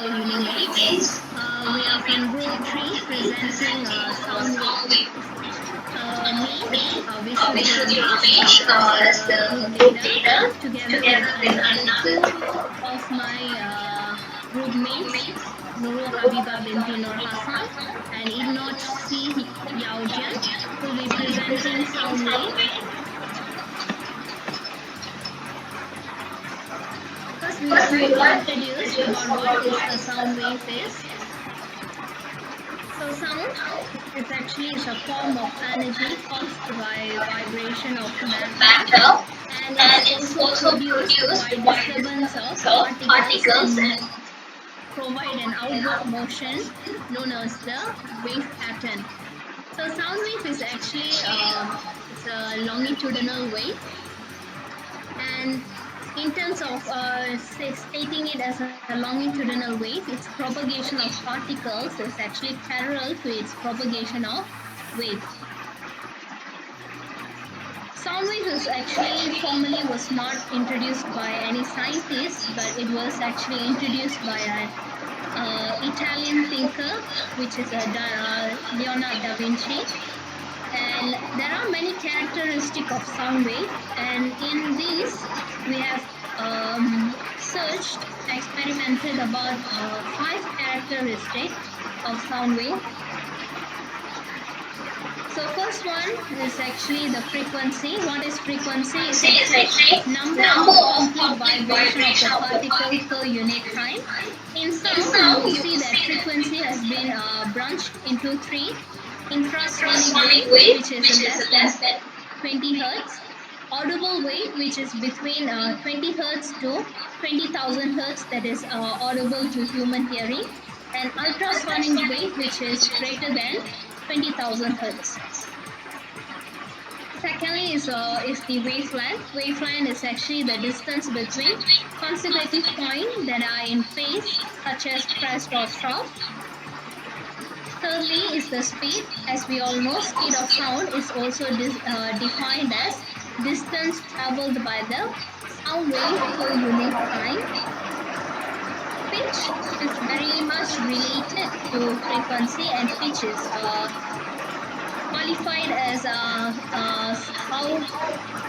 unique waves. We are from group 3 presenting sound wave. Me, Vishu Pramesh, as the group leader, together with another two of my group mates, Nurul Habiba binti Nur Hassan and Ibnot C. Yaujan, will be presenting sound wave. First, we would like to introduce about what is a sound wave is. So sound is actually is a form of energy caused by vibration of matter, and it's also produced by disturbance of particles and provide an outward motion known as the wave pattern. So sound wave is actually it's a longitudinal wave, and in terms of stating it as a longitudinal wave, its propagation of particles is actually parallel to its propagation of wave. Sound wave is actually formally was not introduced by any scientist, but it was actually introduced by an Italian thinker, which is Leonardo da Vinci. And there are many characteristics of sound wave, and in these we have searched, experimented about 5 characteristics of sound wave. So first one is actually the frequency. What is frequency? Is actually number of complete vibration of the particle per unit time. In sound, you will see that frequency has been branched into 3. Infrasonic wave, which is less than 20 hertz. Audible wave, which is between 20 hertz to 20,000 hertz, that is audible to human hearing. And ultrasonic wave, which is greater than 20,000 hertz. Secondly is the wavelength. Wavelength is actually the distance between consecutive points that are in phase, such as crest or trough. Thirdly is the speed. As we all know, speed of sound is also defined as distance traveled by the sound wave per unit time. Pitch is very much related to frequency, and pitch is qualified as how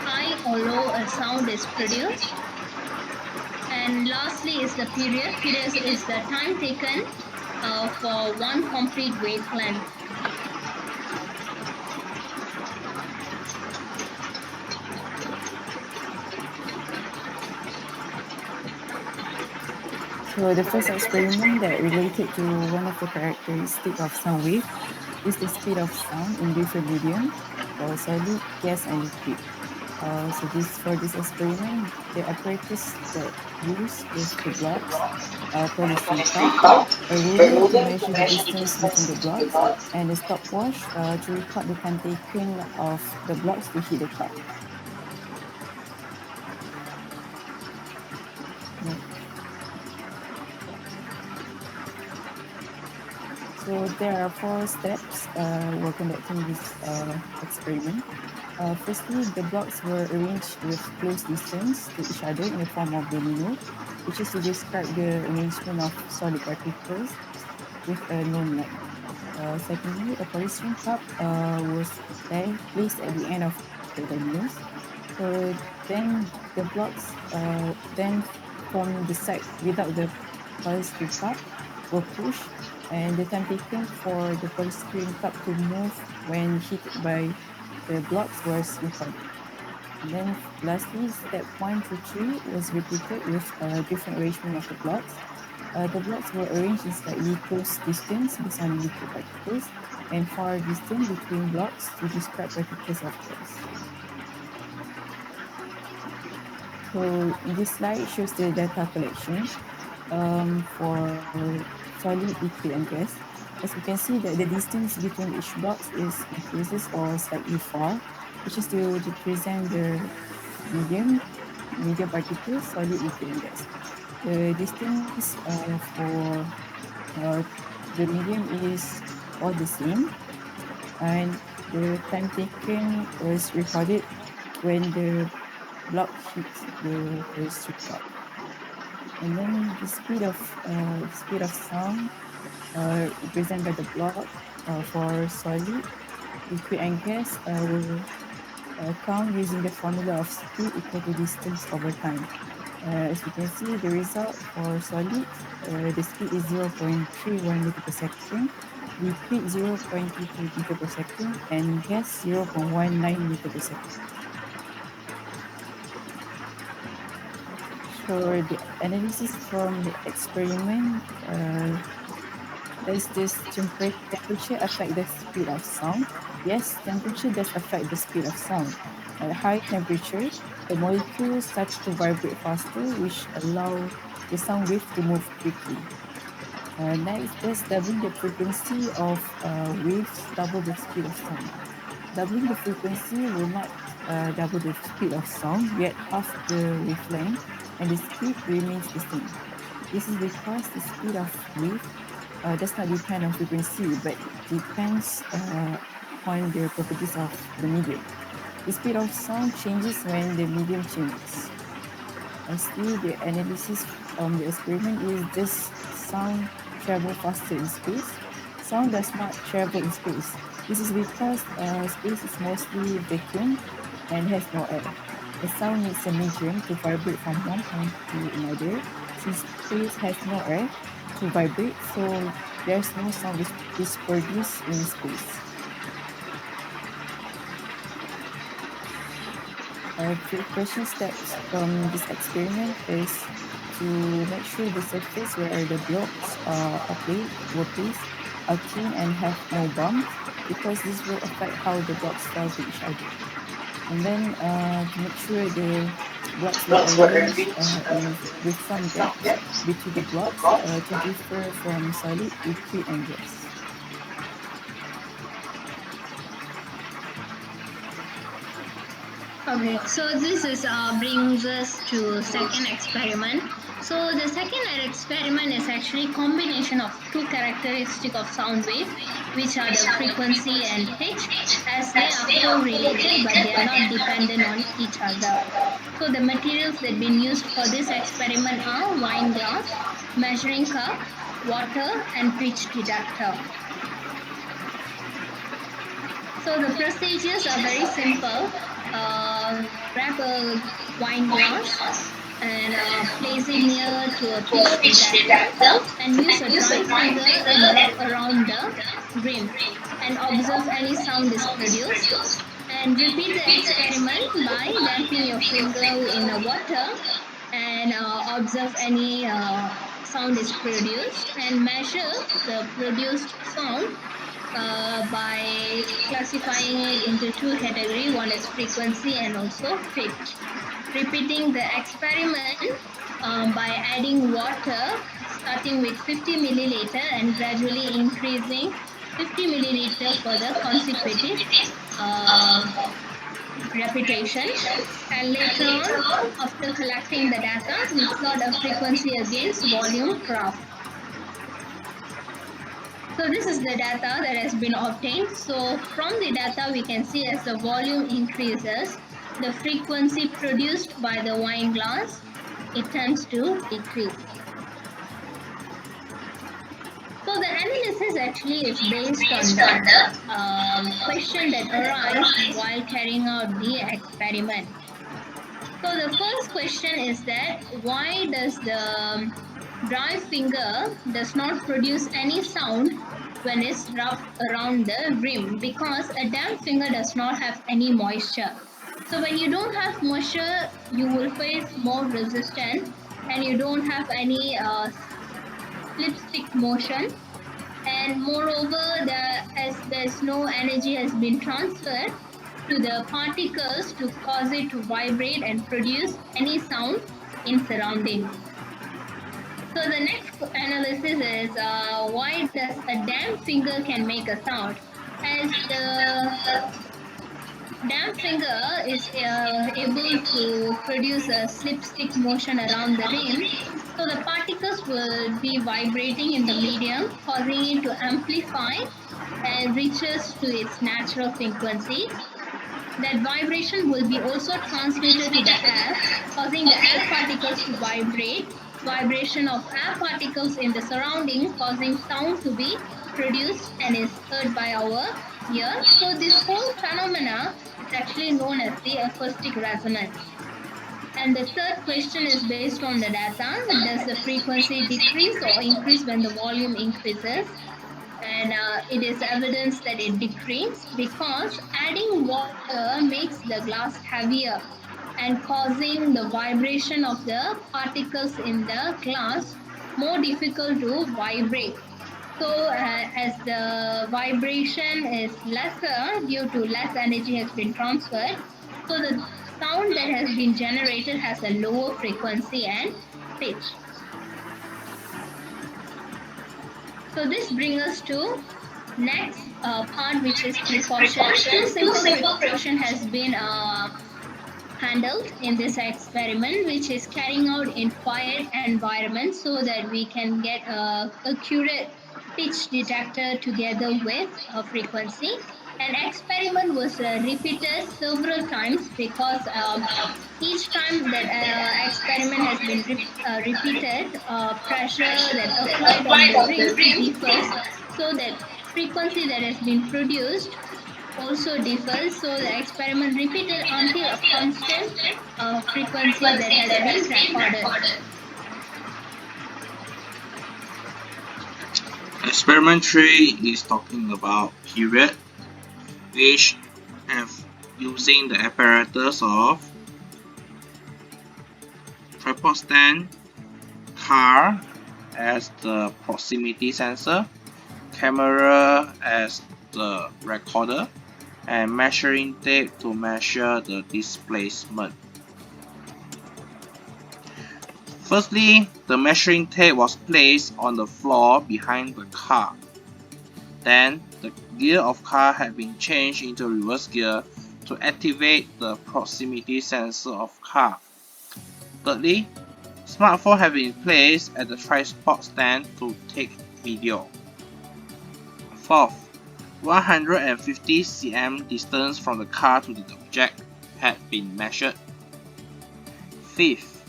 high or low a sound is produced. And lastly is the period. Period is the time taken for one complete wavelength. So the first experiment that related to one of the characteristics of sound wave is the speed of sound in different medium, solid, gas, and liquid. So for this experiment, the apparatus that used is the blocks, polystyrene cup, a ruler to measure the distance between the blocks, and a stopwatch to record the time taken of the blocks to hit the cup. So there are 4 steps we're conducting this experiment. Firstly, the blocks were arranged with close distance to each other in the form of domino, which is to describe the arrangement of solid particles with a known length. Secondly, a polystyrene cup was then placed at the end of the dominoes. So then the blocks then from the side without the polystyrene cup were pushed, and the time taken for the polystyrene cup to move when hit by the blocks was recorded. And then lastly, step 1 to 3 was repeated with a different arrangement of the blocks. The blocks were arranged in slightly close distance based on liquid particles and far distance between blocks to describe particles of gas. So this slide shows the data collection for solid, liquid, and gas. As you can see that the distance between each blocks is increases or slightly far, which is to represent the medium particles, solid, liquid, and gas. The distance for the medium is all the same, and the time taken was recorded when the block hits the polystyrene cup. And then speed of sound represented by the block for solid, liquid, and gas will count using the formula of speed equal to distance over time. As we can see, the result for solid, the speed is 0.31 meter per second, liquid 0.22 meter per second, and gas 0.19 meter per second. So the analysis from the experiment, does this temperature affect the speed of sound? Yes, temperature does affect the speed of sound. At high temperature, the molecules start to vibrate faster, which allow the sound wave to move quickly. Next, does doubling the frequency of waves double the speed of sound? Doubling the frequency will not double the speed of sound, yet half the wavelength, and the speed remains the same. This is because the speed of wave does not depend on frequency, but depends on the properties of the medium. The speed of sound changes when the medium changes. Lastly, the analysis from the experiment is, does sound travel faster in space? Sound does not travel in space. This is because space is mostly vacuum and has no air. The sound needs a medium to vibrate from one point to another. Since space has no air to vibrate, so there's no sound is produced in space. Preparation steps from this experiment is to make sure the surface where the blocks were placed are clean and have no bumps, because this will affect how the blocks fall to each other. And then to make sure the blocks were arranged with some gaps between the blocks to differ from solid, liquid, and gas. Okay, so this is brings us to second experiment. So the second experiment is actually combination of two characteristics of sound wave, which are the frequency and pitch, as they are correlated but they are not dependent on each other. So the materials that been used for this experiment are wine glass, measuring cup, water, and pitch detector. So the procedures are very simple. Grab a wine glass and place it near to a pitch detector and use a dry finger and rub around the rim and observe any sound is produced. And repeat the experiment by damping your finger in the water and observe any sound is produced and measure the produced sound by classifying it into two categories. One is frequency and also pitch. Repeating the experiment by adding water, starting with 50 milliliter and gradually increasing 50 milliliter for the consecutive repetition. And later on, after collecting the data, we plot a frequency against volume graph. So this is the data that has been obtained. So from the data, we can see as the volume increases, the frequency produced by the wine glass, it tends to decrease. So the analysis actually is based on the question that arises while carrying out the experiment. So the first question is that why does the dry finger does not produce any sound when it's rubbed around the rim? Because a damp finger does not have any moisture. So when you don't have moisture, you will face more resistance and you don't have any slipstick motion. And moreover, as there's no energy has been transferred to the particles to cause it to vibrate and produce any sound in surrounding. So the next analysis is why does a damp finger can make a sound? As the damp finger is able to produce a slipstick motion around the rim, so the particles will be vibrating in the medium, causing it to amplify and reaches to its natural frequency. That vibration will be also transmitted to the air, causing the air particles to vibrate vibration of air particles in the surrounding, causing sound to be produced and is heard by our ear. So this whole phenomena is actually known as the acoustic resonance. And the third question is based on the data. Does the frequency decrease or increase when the volume increases? And it is evidence that it decreases because adding water makes the glass heavier and causing the vibration of the particles in the glass more difficult to vibrate. So as the vibration is lesser due to less energy has been transferred, so the sound that has been generated has a lower frequency and pitch. So this brings us to next part, which is precaution. Two simple precaution has been handled in this experiment, which is carrying out in quiet environment so that we can get a accurate pitch detector together with a frequency. An experiment was repeated several times because each time that experiment has been repeated, pressure that applied on the rings differs, so that frequency that has been produced also differs. So the experiment repeated until a constant frequency that has been recorded. Experiment 3 is talking about period, which have using the apparatus of tripod stand, car as the proximity sensor, camera as the recorder, and measuring tape to measure the displacement. Firstly, the measuring tape was placed on the floor behind the car. Then, the gear of car had been changed into reverse gear to activate the proximity sensor of car. Thirdly, smartphone had been placed at the tripod stand to take video. Fourth, 150 cm distance from the car to the object had been measured. Fifth,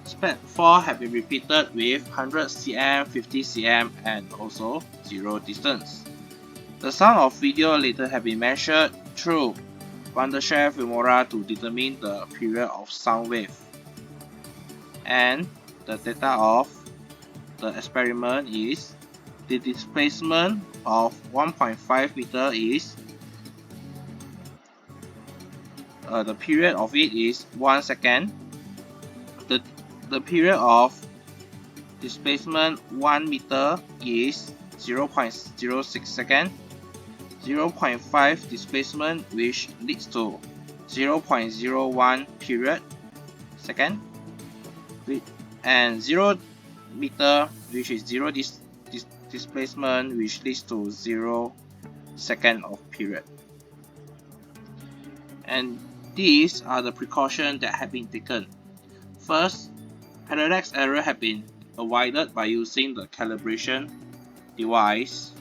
step 4 had been repeated with 100 cm, 50 cm, and also 0 distance. The sound of video later had been measured through Wondershare Filmora to determine the period of sound wave. And the data of the experiment is the displacement of 1.5 meter is the period of it is 1 second. The period of displacement 1 meter is 0.06 second. 0.5 displacement, which leads to 0.01 period second, and 0 meter, which is 0 displacement, which leads to 0 second of period. And these are the precautions that have been taken. First, parallax error have been avoided by using the calibration device,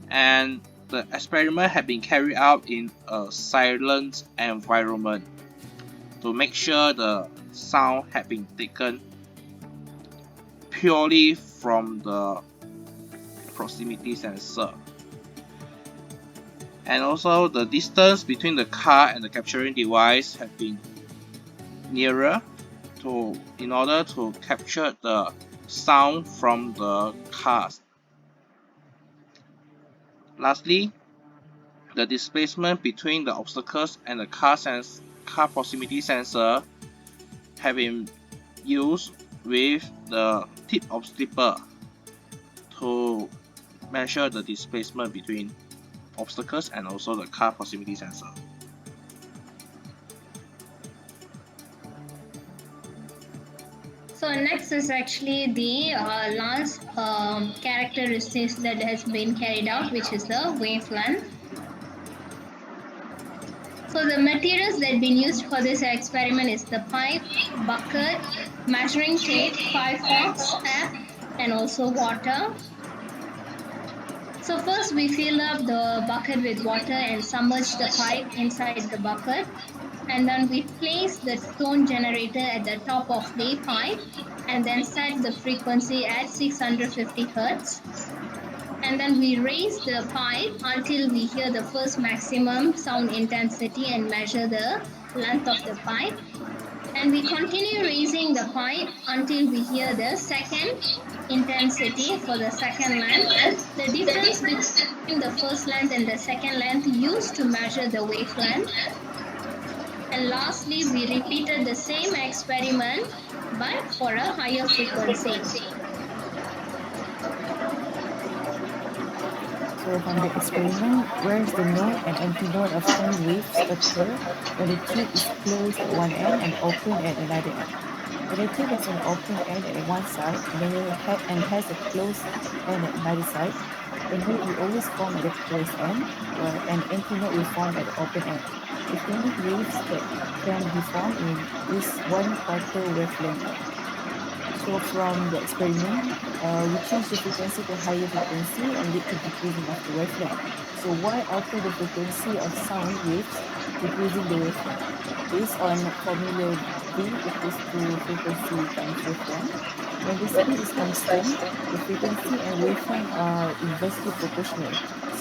and the experiment had been carried out in a silent environment to make sure the sound had been taken purely from the proximity sensor. And also the distance between the car and the capturing device have been nearer in order to capture the sound from the cars. Lastly, the displacement between the obstacles and the car proximity sensor have been used with the tip of slipper to measure the displacement between obstacles and also the car proximity sensor. So next is actually the last characteristics that has been carried out, which is the wavelength. So the materials that have been used for this experiment is the pipe, bucket, measuring tape, firefox app, and also water. So first we fill up the bucket with water and submerge the pipe inside the bucket. and then we place the tone generator at the top of the pipe and then set the frequency at 650 hertz. And then we raise the pipe until we hear the first maximum sound intensity and measure the length of the pipe. And we continue raising the pipe until we hear the second intensity for the second length. The difference between the first length and the second length used to measure the wavelength. And lastly, we repeated the same experiment but for a higher frequency. So from the experiment, where is the node and antinote of sound waves occur when the tube is closed at one end and open at another end? When the tube has an open end at one side and has a closed end at another side, the node will always form at the closed end, while an antinote will form at the open end. The unique waves that can be formed is 1/4 wavelength. So from the experiment, we change the frequency to higher frequency and lead to decreasing of the wavelength. So why alter the frequency of sound waves, decreasing the wavelength? Based on formula V equals to frequency times wavelength, when the speed is constant, the frequency and wavelength are inversely proportional.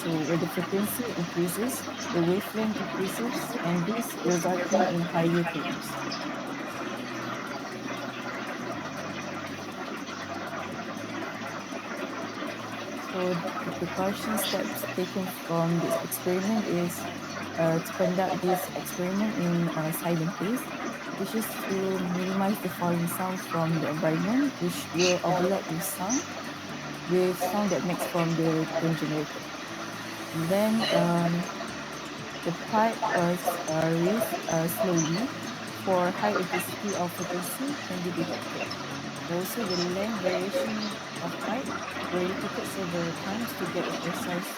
So when the frequency increases, the wavelength decreases, and this resulting in higher tones. So the precaution steps taken from this experiment is to conduct this experiment in a silent place, which is to minimize the foreign sounds from the environment, which will overlap with sound that makes from the tone generator. And then the pipe was raised slowly for high intensity of frequency can be detected. Also, the length variation of pipe were repeated several times to get a precise.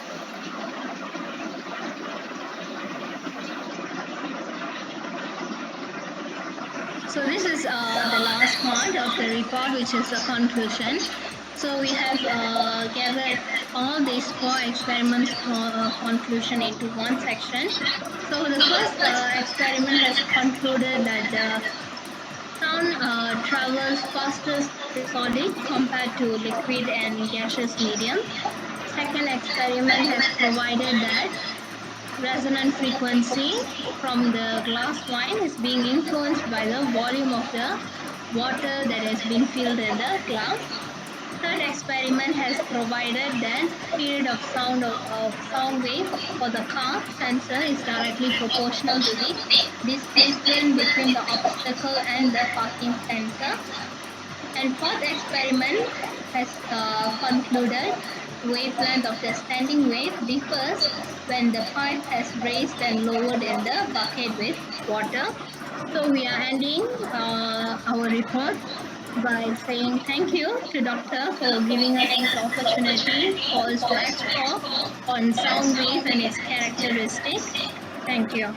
So this is the last part of the report, which is the conclusion. So we have gathered all these 4 experiments conclusion into one section. So the first experiment has concluded that the sound travels faster solid compared to liquid and gaseous medium. Second experiment has provided that resonant frequency from the glass wine is being influenced by the volume of the water that has been filled in the glass. Third experiment has provided that period of sound wave for the car sensor is directly proportional to the displacement between the obstacle and the parking sensor. And fourth experiment has concluded wavelength of the standing wave differs when the pipe has raised and lowered in the bucket with water. So we are ending our report by saying thank you to Doctor for giving us this opportunity for us to explore on sound wave and its characteristics. Thank you.